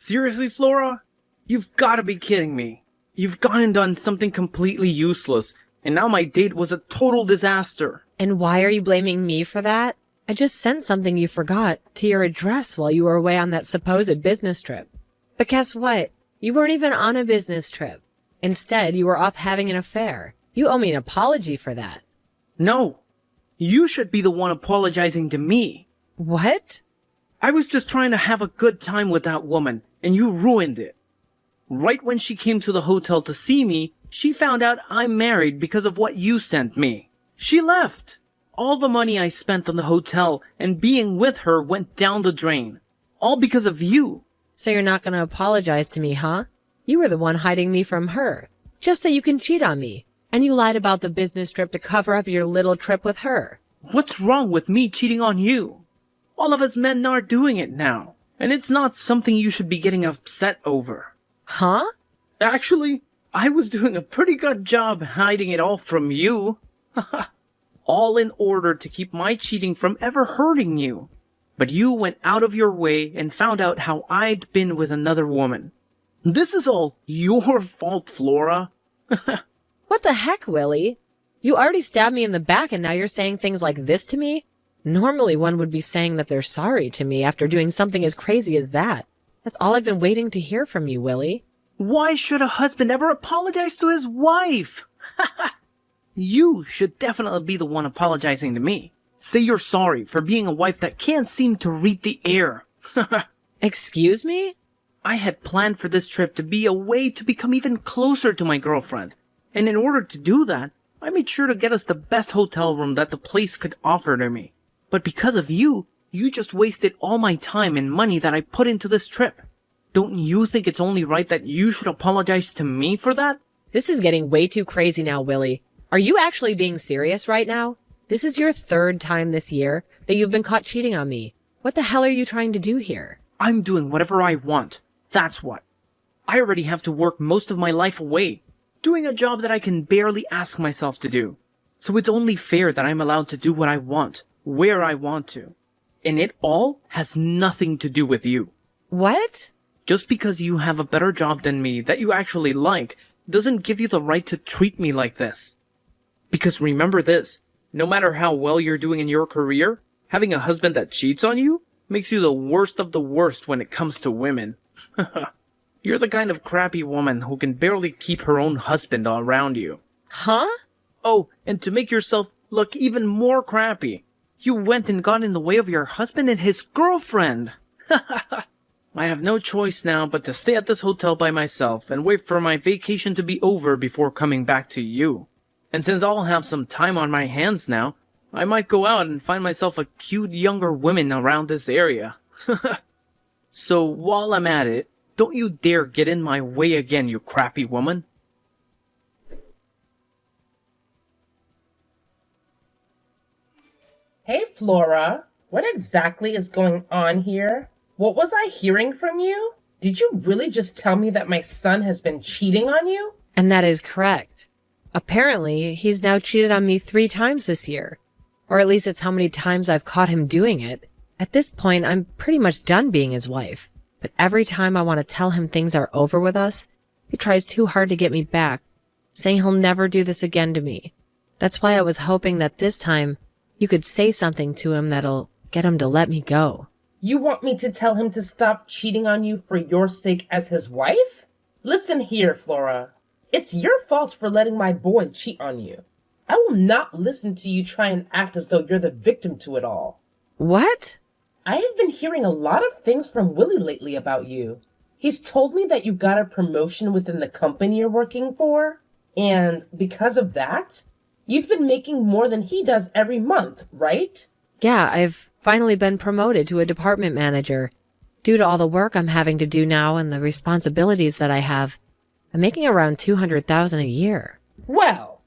Seriously, Flora? You've gotta be kidding me. You've gone and done something completely useless, and now my date was a total disaster. And why are you blaming me for that? I just sent something you forgot to your address while you were away on that supposed business trip. But guess what? You weren't even on a business trip. Instead, you were off having an affair. You owe me an apology for that. No. You should be the one apologizing to me. What? I was just trying to have a good time with that woman, and you ruined it. Right when she came to the hotel to see me, she found out I'm married because of what you sent me. She left. All the money I spent on the hotel and being with her went down the drain. All because of you. So you're not going to apologize to me, huh? You were the one hiding me from her, just so you can cheat on me. And you lied about the business trip to cover up your little trip with her. What's wrong with me cheating on you? All of us men are doing it now, and it's not something you should be getting upset over. Huh? Actually, I was doing a pretty good job hiding it all from you. All in order to keep my cheating from ever hurting you. But you went out of your way and found out how I'd been with another woman. This is all your fault, Flora. What the heck, Willie? You already stabbed me in the back and now you're saying things like this to me? Normally one would be saying that they're sorry to me after doing something as crazy as that. That's all I've been waiting to hear from you, Willie. Why should a husband ever apologize to his wife? You should definitely be the one apologizing to me. Say you're sorry for being a wife that can't seem to read the air. Excuse me? I had planned for this trip to be a way to become even closer to my girlfriend. And in order to do that, I made sure to get us the best hotel room that the place could offer to me. But because of you, you just wasted all my time and money that I put into this trip. Don't you think it's only right that you should apologize to me for that? This is getting way too crazy now, Willie. Are you actually being serious right now? This is your third time this year that you've been caught cheating on me. What the hell are you trying to do here? I'm doing whatever I want. That's what. I already have to work most of my life away, doing a job that I can barely ask myself to do. So it's only fair that I'm allowed to do what I want, where I want to. And it all has nothing to do with you. What? Just because you have a better job than me that you actually like doesn't give you the right to treat me like this. Because remember this, no matter how well you're doing in your career, having a husband that cheats on you makes you the worst of the worst when it comes to women. You're the kind of crappy woman who can barely keep her own husband around you. Huh? Oh, and to make yourself look even more crappy, you went and got in the way of your husband and his girlfriend. I have no choice now but to stay at this hotel by myself and wait for my vacation to be over before coming back to you. And since I'll have some time on my hands now, I might go out and find myself a cute younger woman around this area. So while I'm at it, don't you dare get in my way again, you crappy woman. Hey, Flora. What exactly is going on here? What was I hearing from you? Did you really just tell me that my son has been cheating on you? And that is correct. Apparently, he's now cheated on me 3 times this year. Or at least it's how many times I've caught him doing it. At this point, I'm pretty much done being his wife. But every time I want to tell him things are over with us, he tries too hard to get me back, saying he'll never do this again to me. That's why I was hoping that this time you could say something to him that'll get him to let me go. You want me to tell him to stop cheating on you for your sake as his wife? Listen here, Flora. It's your fault for letting my boy cheat on you. I will not listen to you try and act as though you're the victim to it all. What? I have been hearing a lot of things from Willie lately about you. He's told me that you got a promotion within the company you're working for, and because of that, you've been making more than he does every month, right? Yeah, I've finally been promoted to a department manager. Due to all the work I'm having to do now and the responsibilities that I have, I'm making around $200,000 a year. Well,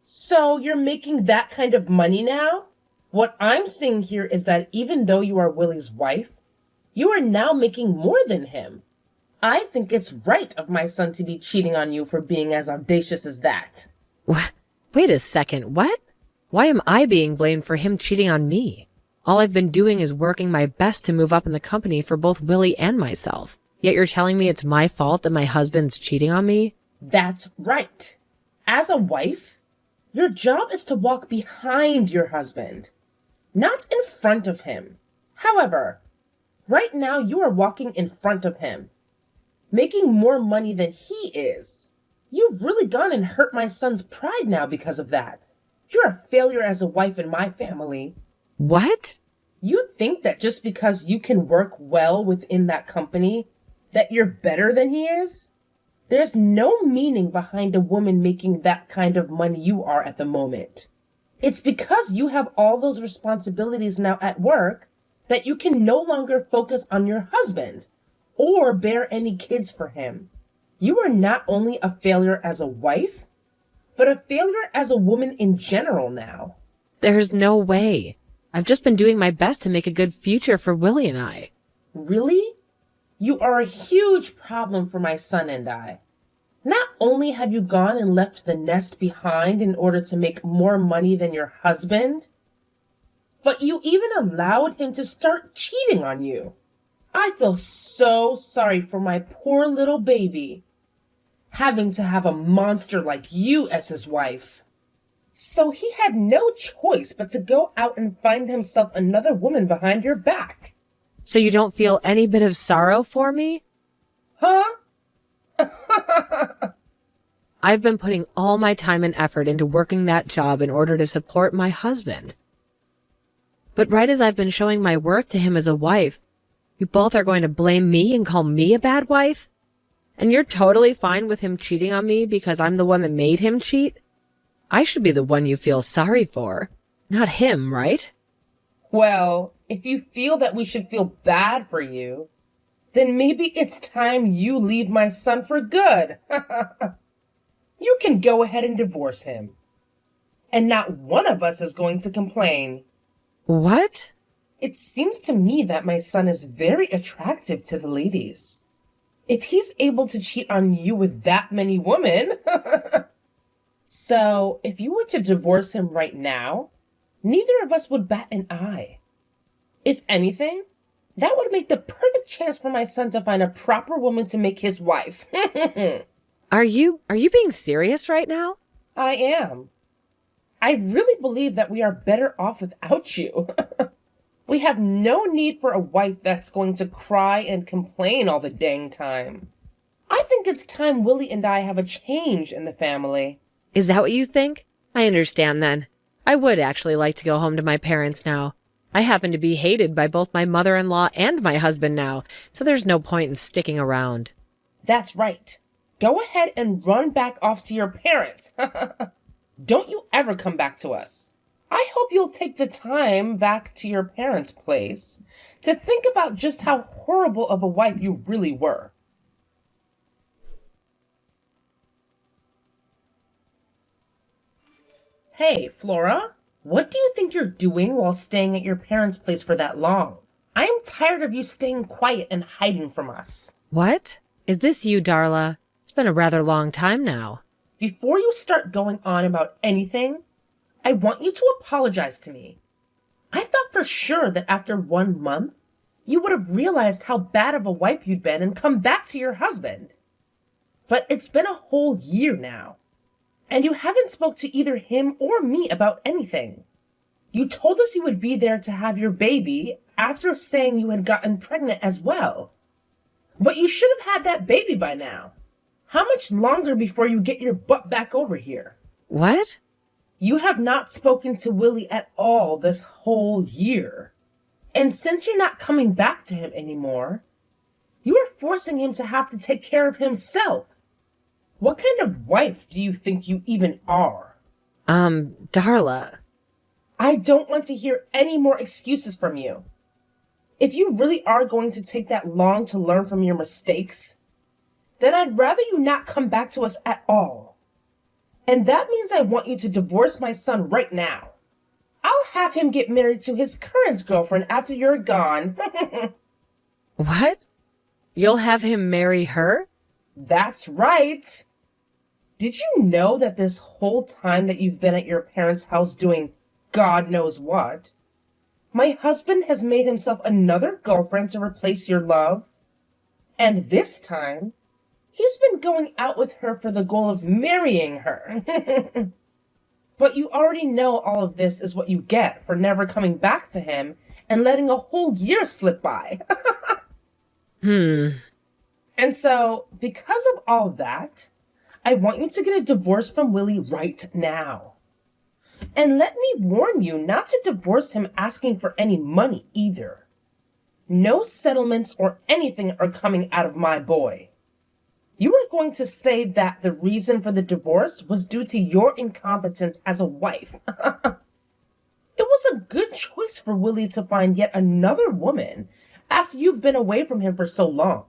so you're making that kind of money now? What I'm seeing here is that even though you are Willie's wife, you are now making more than him. I think it's right of my son to be cheating on you for being as audacious as that. What? Wait a second, what? Why am I being blamed for him cheating on me? All I've been doing is working my best to move up in the company for both Willie and myself. Yet you're telling me it's my fault that my husband's cheating on me? That's right. As a wife, your job is to walk behind your husband, not in front of him. However, right now you are walking in front of him, making more money than he is. You've really gone and hurt my son's pride now because of that. You're a failure as a wife in my family. What? You think that just because you can work well within that company, that you're better than he is? There's no meaning behind a woman making that kind of money you are at the moment. It's because you have all those responsibilities now at work that you can no longer focus on your husband or bear any kids for him. You are not only a failure as a wife, but a failure as a woman in general now. There's no way. I've just been doing my best to make a good future for Willie and I. Really? You are a huge problem for my son and I. Not only have you gone and left the nest behind in order to make more money than your husband, but you even allowed him to start cheating on you. I feel so sorry for my poor little baby, having to have a monster like you as his wife. So he had no choice but to go out and find himself another woman behind your back. So you don't feel any bit of sorrow for me? Huh? I've been putting all my time and effort into working that job in order to support my husband. But right as I've been showing my worth to him as a wife, you both are going to blame me and call me a bad wife? And you're totally fine with him cheating on me because I'm the one that made him cheat? I should be the one you feel sorry for, not him, right? Well, if you feel that we should feel bad for you, then maybe it's time you leave my son for good. You can go ahead and divorce him. And not one of us is going to complain. What? It seems to me that my son is very attractive to the ladies. If he's able to cheat on you with that many women. So, if you were to divorce him right now, neither of us would bat an eye. If anything, that would make the perfect chance for my son to find a proper woman to make his wife. Are you being serious right now? I am. I really believe that we are better off without you. We have no need for a wife that's going to cry and complain all the dang time. I think it's time Willie and I have a change in the family. Is that what you think? I understand then. I would actually like to go home to my parents now. I happen to be hated by both my mother-in-law and my husband now, so there's no point in sticking around. That's right. Go ahead and run back off to your parents. Don't you ever come back to us. I hope you'll take the time back to your parents' place to think about just how horrible of a wife you really were. Hey, Flora, what do you think you're doing while staying at your parents' place for that long? I am tired of you staying quiet and hiding from us. What? Is this you, Darla? It's been a rather long time now. Before you start going on about anything, I want you to apologize to me. I thought for sure that after 1 month, you would have realized how bad of a wife you'd been and come back to your husband. But it's been a whole year now, and you haven't spoke to either him or me about anything. You told us you would be there to have your baby after saying you had gotten pregnant as well. But you should have had that baby by now. How much longer before you get your butt back over here? What? You have not spoken to Willie at all this whole year. And since you're not coming back to him anymore, you are forcing him to have to take care of himself. What kind of wife do you think you even are? Darla. I don't want to hear any more excuses from you. If you really are going to take that long to learn from your mistakes, then I'd rather you not come back to us at all. And that means I want you to divorce my son right now. I'll have him get married to his current girlfriend after you're gone. What? You'll have him marry her? That's right. Did you know that this whole time that you've been at your parents' house doing God knows what, my husband has made himself another girlfriend to replace your love? And this time, he's been going out with her for the goal of marrying her. But you already know all of this is what you get for never coming back to him and letting a whole year slip by. And so, because of all that, I want you to get a divorce from Willie right now. And let me warn you not to divorce him asking for any money either. No settlements or anything are coming out of my boy. You are going to say that the reason for the divorce was due to your incompetence as a wife. It was a good choice for Willie to find yet another woman after you've been away from him for so long.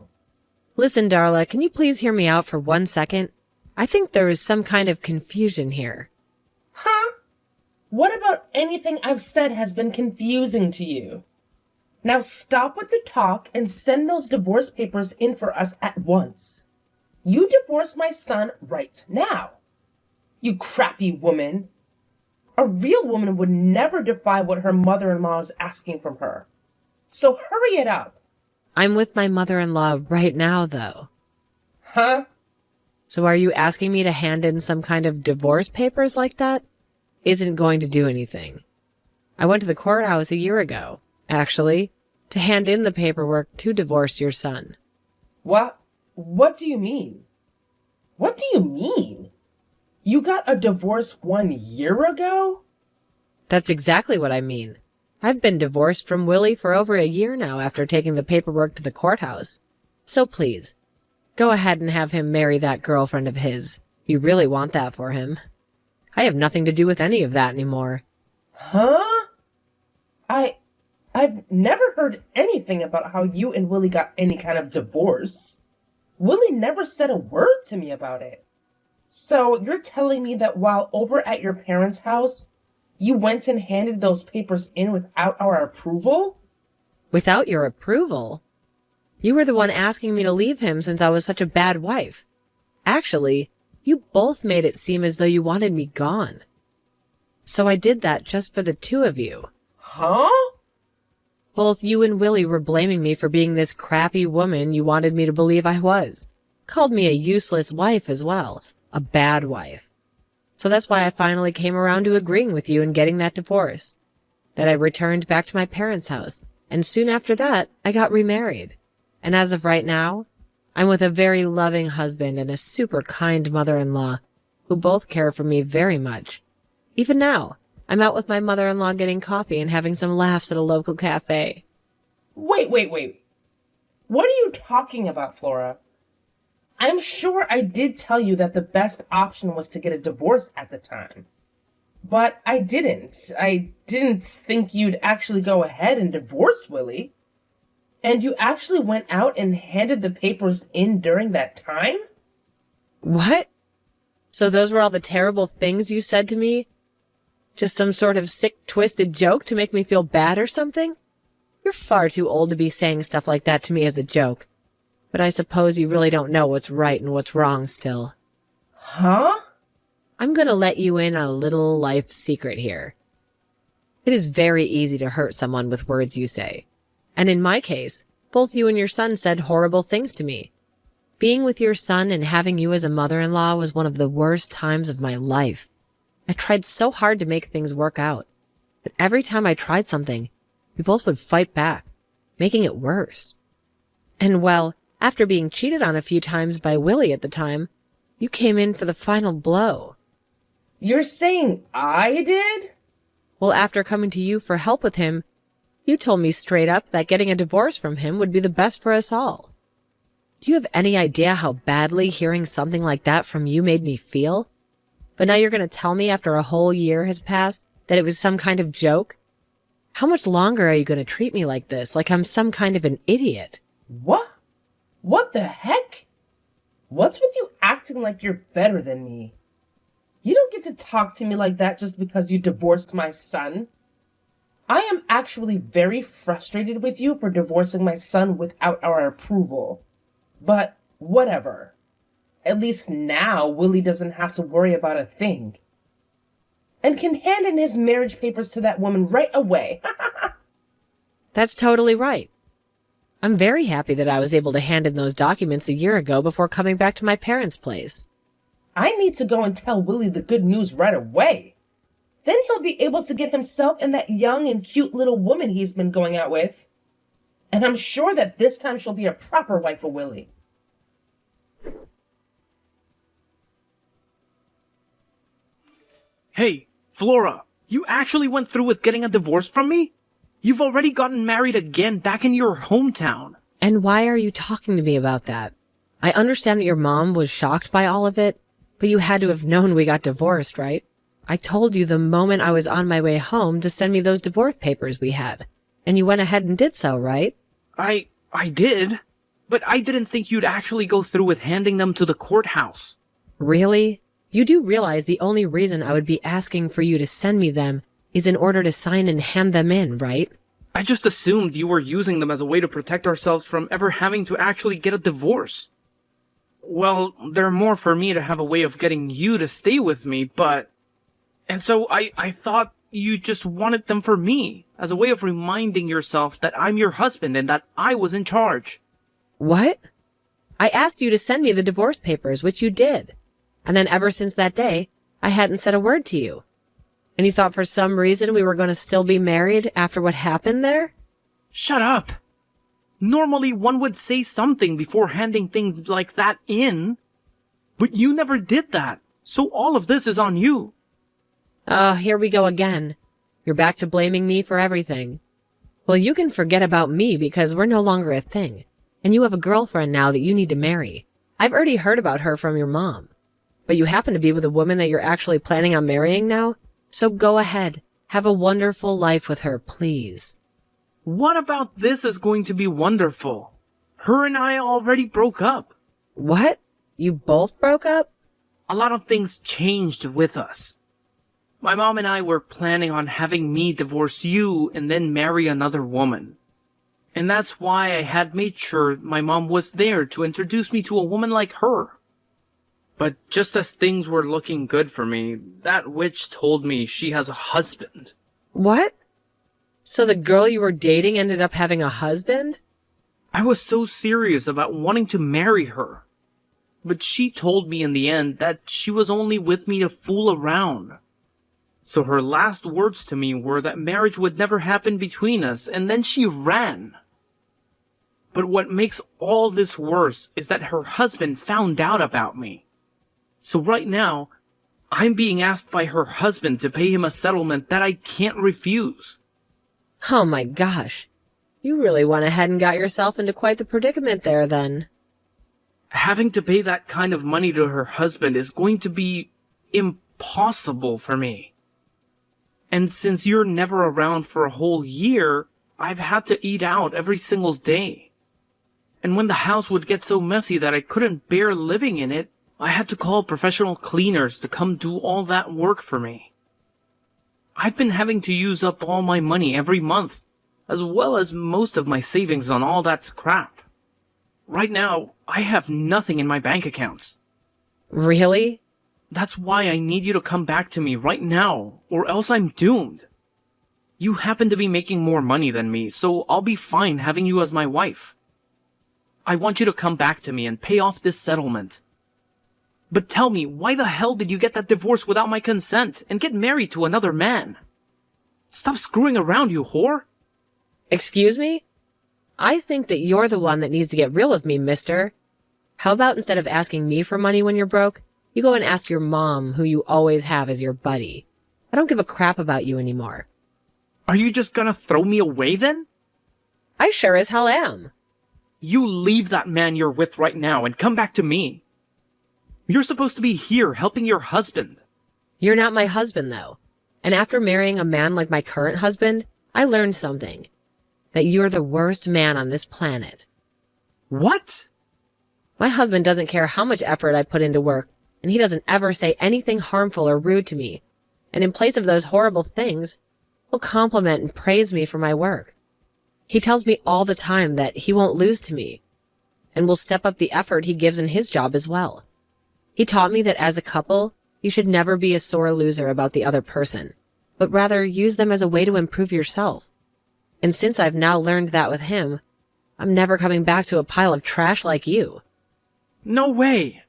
Listen, Darla, can you please hear me out for 1 second? I think there is some kind of confusion here. Huh? What about anything I've said has been confusing to you? Now stop with the talk and send those divorce papers in for us at once. You divorce my son right now. You crappy woman. A real woman would never defy what her mother-in-law is asking from her. So hurry it up. I'm with my mother-in-law right now, though. Huh? So are you asking me to hand in some kind of divorce papers like that? Isn't going to do anything. I went to the courthouse a year ago, actually, to hand in the paperwork to divorce your son. What? What do you mean? What do you mean? You got a divorce 1 year ago? That's exactly what I mean. I've been divorced from Willie for over a year now after taking the paperwork to the courthouse. So please, go ahead and have him marry that girlfriend of his. You really want that for him. I have nothing to do with any of that anymore. Huh? I've never heard anything about how you and Willie got any kind of divorce. Willie never said a word to me about it. So you're telling me that while over at your parents' house, you went and handed those papers in without our approval? Without your approval? You were the one asking me to leave him since I was such a bad wife. Actually, you both made it seem as though you wanted me gone. So I did that just for the two of you. Huh? Both you and Willie were blaming me for being this crappy woman you wanted me to believe I was. Called me a useless wife as well. A bad wife. So that's why I finally came around to agreeing with you and getting that divorce. That I returned back to my parents' house, and soon after that, I got remarried. And as of right now, I'm with a very loving husband and a super kind mother-in-law, who both care for me very much. Even now, I'm out with my mother-in-law getting coffee and having some laughs at a local cafe. Wait. What are you talking about, Flora? I'm sure I did tell you that the best option was to get a divorce at the time. But I didn't. I didn't think you'd actually go ahead and divorce Willie. And you actually went out and handed the papers in during that time? What? So those were all the terrible things you said to me? Just some sort of sick, twisted joke to make me feel bad or something? You're far too old to be saying stuff like that to me as a joke. But I suppose you really don't know what's right and what's wrong still. Huh? I'm gonna let you in on a little life secret here. It is very easy to hurt someone with words you say. And in my case, both you and your son said horrible things to me. Being with your son and having you as a mother-in-law was one of the worst times of my life. I tried so hard to make things work out. But every time I tried something, we both would fight back, making it worse. And well, after being cheated on a few times by Willie at the time, you came in for the final blow. You're saying I did? Well, after coming to you for help with him, you told me straight up that getting a divorce from him would be the best for us all. Do you have any idea how badly hearing something like that from you made me feel? But now you're going to tell me after a whole year has passed that it was some kind of joke? How much longer are you going to treat me like this, like I'm some kind of an idiot? What? What the heck? What's with you acting like you're better than me? You don't get to talk to me like that just because you divorced my son. I am actually very frustrated with you for divorcing my son without our approval. But whatever. At least now Willie doesn't have to worry about a thing. And can hand in his marriage papers to that woman right away. That's totally right. I'm very happy that I was able to hand in those documents a year ago before coming back to my parents' place. I need to go and tell Willie the good news right away. Then he'll be able to get himself and that young and cute little woman he's been going out with. And I'm sure that this time she'll be a proper wife for Willie. Hey, Flora, you actually went through with getting a divorce from me? You've already gotten married again back in your hometown. And why are you talking to me about that? I understand that your mom was shocked by all of it, but you had to have known we got divorced, right? I told you the moment I was on my way home to send me those divorce papers we had. And you went ahead and did so, right? I did, but I didn't think you'd actually go through with handing them to the courthouse. Really? You do realize the only reason I would be asking for you to send me them is in order to sign and hand them in, right? I just assumed you were using them as a way to protect ourselves from ever having to actually get a divorce. Well, they're more for me to have a way of getting you to stay with me, but... And so I thought you just wanted them for me, as a way of reminding yourself that I'm your husband and that I was in charge. What? I asked you to send me the divorce papers, which you did. And then ever since that day, I hadn't said a word to you. And you thought for some reason we were going to still be married after what happened there? Shut up! Normally one would say something before handing things like that in. But you never did that, so all of this is on you. Here we go again. You're back to blaming me for everything. Well, you can forget about me because we're no longer a thing. And you have a girlfriend now that you need to marry. I've already heard about her from your mom. But you happen to be with a woman that you're actually planning on marrying now? So go ahead. Have a wonderful life with her, please. What about this is going to be wonderful? Her and I already broke up. What? You both broke up? A lot of things changed with us. My mom and I were planning on having me divorce you and then marry another woman. And that's why I had made sure my mom was there to introduce me to a woman like her. But just as things were looking good for me, that witch told me she has a husband. What? So the girl you were dating ended up having a husband? I was so serious about wanting to marry her. But she told me in the end that she was only with me to fool around. So her last words to me were that marriage would never happen between us, and then she ran. But what makes all this worse is that her husband found out about me. So right now, I'm being asked by her husband to pay him a settlement that I can't refuse. Oh my gosh. You really went ahead and got yourself into quite the predicament there then. Having to pay that kind of money to her husband is going to be impossible for me. And since you're never around for a whole year, I've had to eat out every single day. And when the house would get so messy that I couldn't bear living in it, I had to call professional cleaners to come do all that work for me. I've been having to use up all my money every month, as well as most of my savings on all that crap. Right now, I have nothing in my bank accounts. Really? That's why I need you to come back to me right now, or else I'm doomed. You happen to be making more money than me, so I'll be fine having you as my wife. I want you to come back to me and pay off this settlement. But tell me, why the hell did you get that divorce without my consent and get married to another man? Stop screwing around, you whore! Excuse me? I think that you're the one that needs to get real with me, mister. How about instead of asking me for money when you're broke, you go and ask your mom, who you always have as your buddy. I don't give a crap about you anymore. Are you just gonna throw me away then? I sure as hell am. You leave that man you're with right now and come back to me. You're supposed to be here helping your husband. You're not my husband, though. And after marrying a man like my current husband, I learned something. That you're the worst man on this planet. What? My husband doesn't care how much effort I put into work, and he doesn't ever say anything harmful or rude to me. And in place of those horrible things, he'll compliment and praise me for my work. He tells me all the time that he won't lose to me, and will step up the effort he gives in his job as well. He taught me that as a couple, you should never be a sore loser about the other person, but rather use them as a way to improve yourself. And since I've now learned that with him, I'm never coming back to a pile of trash like you. No way!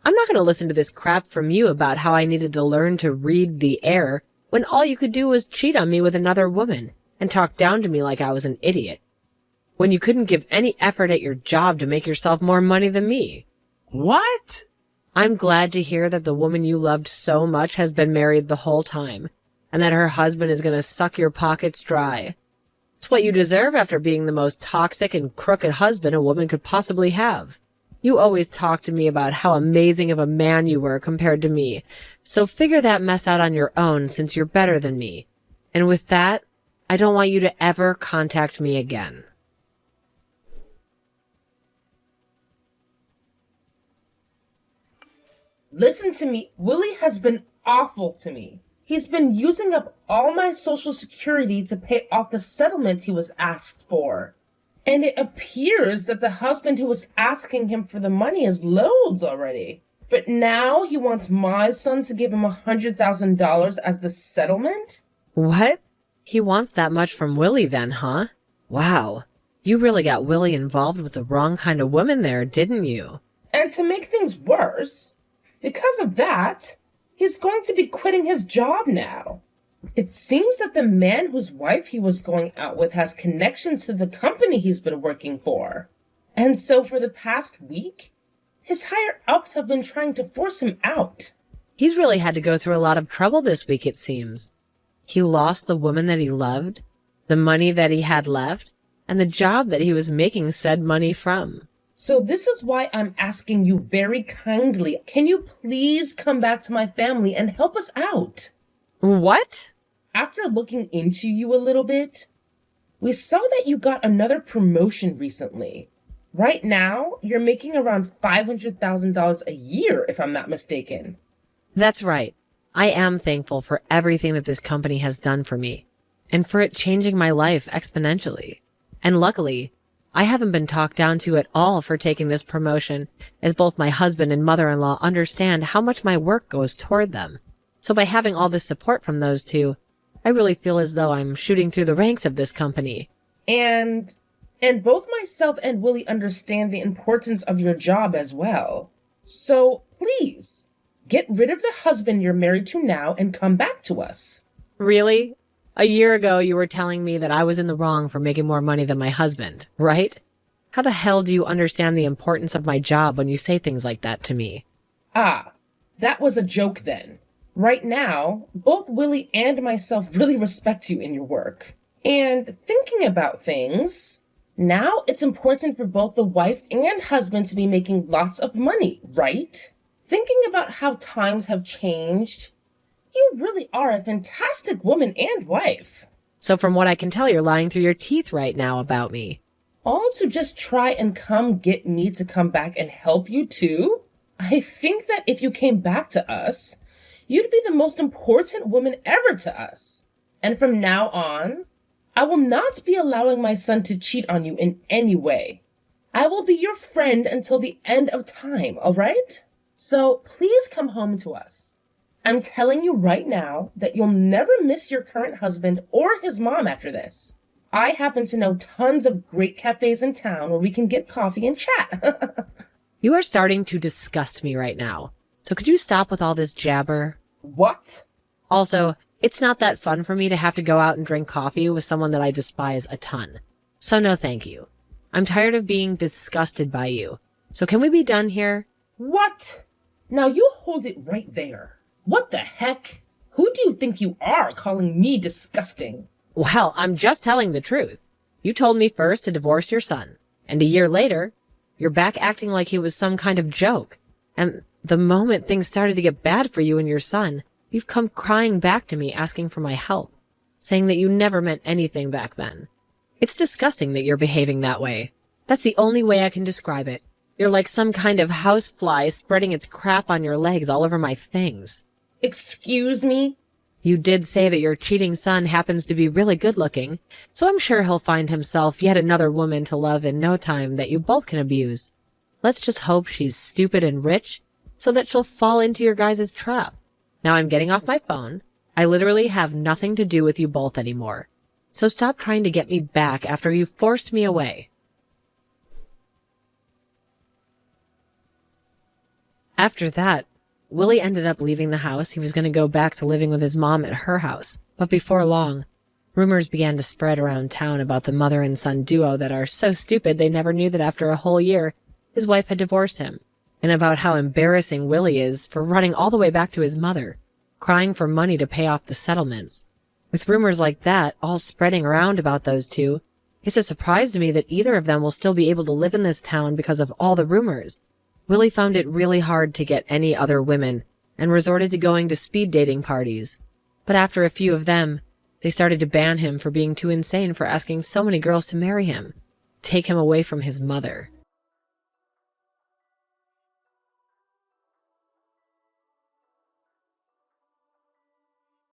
I'm not going to listen to this crap from you about how I needed to learn to read the air when all you could do was cheat on me with another woman and talk down to me like I was an idiot. When you couldn't give any effort at your job to make yourself more money than me. What? I'm glad to hear that the woman you loved so much has been married the whole time, and that her husband is going to suck your pockets dry. It's what you deserve after being the most toxic and crooked husband a woman could possibly have. You always talked to me about how amazing of a man you were compared to me, so figure that mess out on your own since you're better than me. And with that, I don't want you to ever contact me again. Listen to me. Willie has been awful to me. He's been using up all my social security to pay off the settlement he was asked for. And it appears that the husband who was asking him for the money is loads already. But now he wants my son to give him $100,000 as the settlement? What? He wants that much from Willie then, huh? Wow. You really got Willie involved with the wrong kind of woman there, didn't you? And to make things worse, because of that, he's going to be quitting his job now. It seems that the man whose wife he was going out with has connections to the company he's been working for. And so for the past week, his higher-ups have been trying to force him out. He's really had to go through a lot of trouble this week, it seems. He lost the woman that he loved, the money that he had left, and the job that he was making said money from. So this is why I'm asking you very kindly, can you please come back to my family and help us out? What? After looking into you a little bit, we saw that you got another promotion recently. Right now, you're making around $500,000 a year, if I'm not mistaken. That's right. I am thankful for everything that this company has done for me, and for it changing my life exponentially. And luckily, I haven't been talked down to at all for taking this promotion, as both my husband and mother-in-law understand how much my work goes toward them. So by having all this support from those two, I really feel as though I'm shooting through the ranks of this company. And both myself and Willie understand the importance of your job as well. So please, get rid of the husband you're married to now and come back to us. Really? A year ago, you were telling me that I was in the wrong for making more money than my husband, right? How the hell do you understand the importance of my job when you say things like that to me? Ah, that was a joke then. Right now, both Willie and myself really respect you in your work. And thinking about things, now it's important for both the wife and husband to be making lots of money, right? Thinking about how times have changed, you really are a fantastic woman and wife. So from what I can tell, you're lying through your teeth right now about me. All to just try and come get me to come back and help you too? I think that if you came back to us, you'd be the most important woman ever to us. And from now on, I will not be allowing my son to cheat on you in any way. I will be your friend until the end of time, all right? So please come home to us. I'm telling you right now that you'll never miss your current husband or his mom after this. I happen to know tons of great cafes in town where we can get coffee and chat. You are starting to disgust me right now. So could you stop with all this jabber? What? Also, it's not that fun for me to have to go out and drink coffee with someone that I despise a ton. So no thank you. I'm tired of being disgusted by you. So can we be done here? What? Now you hold it right there. What the heck? Who do you think you are calling me disgusting? Well, I'm just telling the truth. You told me first to divorce your son, and a year later, you're back acting like he was some kind of joke. And the moment things started to get bad for you and your son, you've come crying back to me asking for my help, saying that you never meant anything back then. It's disgusting that you're behaving that way. That's the only way I can describe it. You're like some kind of housefly spreading its crap on your legs all over my things. Excuse me? You did say that your cheating son happens to be really good looking, so I'm sure he'll find himself yet another woman to love in no time that you both can abuse. Let's just hope she's stupid and rich, so that she'll fall into your guys' trap. Now I'm getting off my phone. I literally have nothing to do with you both anymore. So stop trying to get me back after you forced me away. After that, Willie ended up leaving the house. He was going to go back to living with his mom at her house. But before long, rumors began to spread around town about the mother and son duo that are so stupid they never knew that after a whole year, his wife had divorced him, and about how embarrassing Willie is for running all the way back to his mother, crying for money to pay off the settlements. With rumors like that all spreading around about those two, it's a surprise to me that either of them will still be able to live in this town because of all the rumors. Willie found it really hard to get any other women and resorted to going to speed dating parties. But after a few of them, they started to ban him for being too insane for asking so many girls to marry him, take him away from his mother.